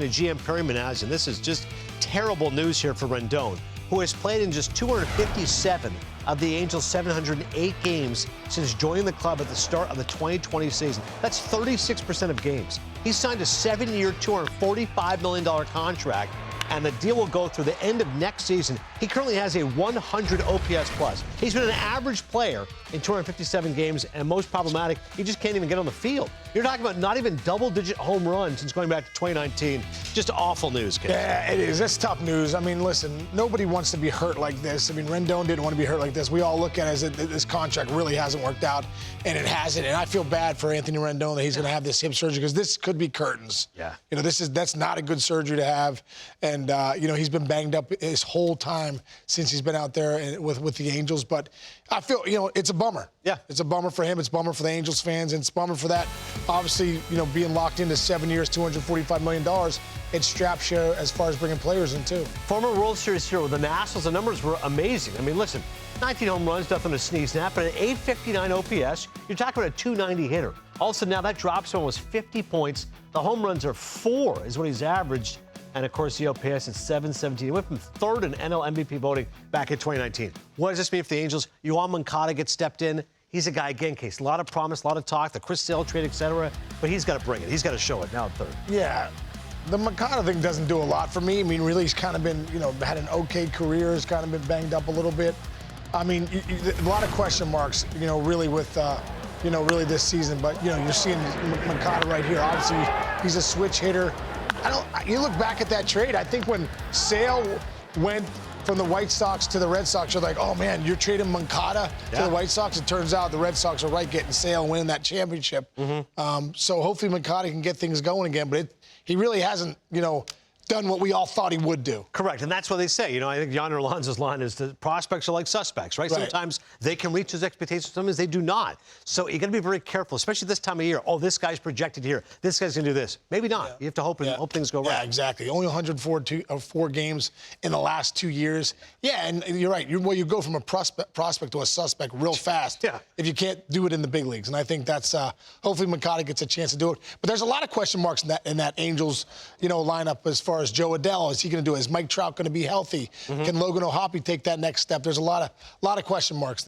GM Perry Manaz, and this is just terrible news here for Rendon, who has played in just 257 of the Angels' 708 games since joining the club at the start of the 2020 season. That's 36% of games. He signed a 7-year, $245 million contract, and the deal will go through the end of next season. He currently has a 100 OPS plus. He's been an average player in 257 games, and most problematic, he just can't even get on the field. You're talking about not even double-digit home runs since going back to 2019. Just awful news, kid. Yeah, it is. That's tough news. I mean, listen, nobody wants to be hurt like this. I mean, Rendon didn't want to be hurt like this. We all look at it as this contract really hasn't worked out, and it hasn't. And I feel bad for Anthony Rendon that he's going to have this hip surgery because this could be curtains. Yeah. You know, that's not a good surgery to have. And, you know, he's been banged up his whole time since he's been out there with the Angels. But I feel, you know, it's a bummer. Yeah. It's a bummer for him. It's a bummer for the Angels fans. And it's a bummer for that, obviously, you know, being locked into 7 years, $245 million. It's strap share as far as bringing players in, too. Former World Series hero with the Nationals, the numbers were amazing. I mean, listen, 19 home runs, nothing to sneeze at, but an 859 OPS, you're talking about a 290 hitter. All of a sudden now that drops to almost 50 points. The home runs are 4 is what he's averaged. And, of course, the OPS is 717. He went from third in NL MVP voting back in 2019. What does this mean for the Angels? Yoan Moncada gets stepped in. He's a guy, again, Case. A lot of promise, a lot of talk, the Chris Sale trade, etc. But he's got to bring it. He's got to show it now at third. Yeah. The Moncada thing doesn't do a lot for me. I mean, really, he's kind of been, you know, had an okay career. He's kind of been banged up a little bit. I mean, a lot of question marks, you know, really with, you know, really this season. But, you know, you're seeing Moncada right here. Obviously, he's a switch hitter. You look back at that trade, I think when Sale went from the White Sox to the Red Sox, you're like, oh, man, you're trading Moncada to the White Sox. It turns out the Red Sox are right getting Sale and winning that championship. So hopefully Moncada can get things going again. But he really hasn't, you know, done what we all thought he would do. Correct, and that's what they say. You know, I think Yonder Alonso's line is that prospects are like suspects, right? Sometimes they can reach those expectations, sometimes they do not. So you got to be very careful, especially this time of year. Oh, this guy's projected here. This guy's going to do this. Maybe not. You have to hope, hope things go right. Yeah, exactly. Only 104 games in the last 2 years. Yeah, and you're right. You go from a prospect to a suspect real fast if you can't do it in the big leagues. And I think that's hopefully Moncada gets a chance to do it. But there's a lot of question marks in that Angels, you know, lineup as far as Joe Adell. Is he going to do it? Is Mike Trout going to be healthy? Can Logan O'Hoppe take that next step? There's a lot of question marks.